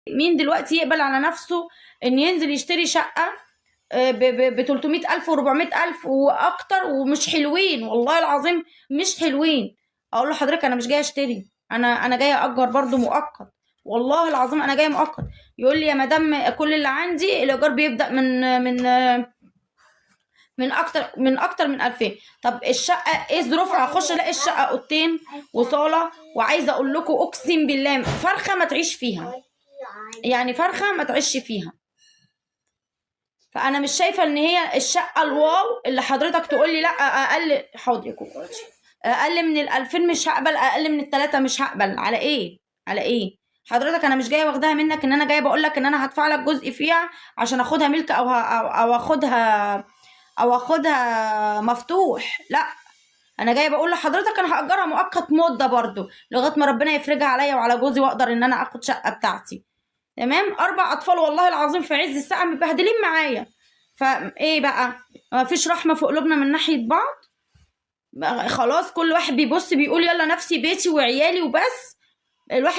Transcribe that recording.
مين دلوقتي يقبل على نفسه ان ينزل يشتري شقه ب 300,000 و 400,000 واكتر ومش حلوين؟ والله العظيم مش حلوين. اقول له حضرتك انا مش جايه اشتري، انا جايه اجر برضو مؤقت، والله العظيم انا جايه مؤقت. يقول لي يا مدام كل اللي عندي الايجار بيبدا من اكتر من 2000. طب الشقه ايه ظروفها؟ هخش الاقي الشقه اوضتين وصاله، وعايزه اقول لكم اقسم بالله فرخه ما تعيش فيها، يعني فرخه ما تعيش فيها. فانا مش شايفه ان هي الشقه الواو اللي حضرتك تقول لي لا اقل. حاضر يا كوكوتي، اقل من ال2000 مش هقبل، اقل من ال3 مش هقبل. على ايه؟ على ايه حضرتك؟ انا مش جايه واخداها منك ان انا جايه بقول لك ان انا هدفع لك جزء فيها عشان اخدها ملك أو اخدها مفتوح. لا، انا جايه بقول لحضرتك انا هاجرها مؤقت مده برضو لغايه ما ربنا يفرجها عليا وعلى جوزي واقدر ان انا اخد شقه بتاعتي. تمام. 4 اطفال والله العظيم في عز الساعه متبهدلين معايا. فايه بقى؟ ما فيش رحمه في قلوبنا من ناحيه بعض؟ خلاص كل واحد بيبص بيقول يلا نفسي بيتي وعيالي وبس. الواحد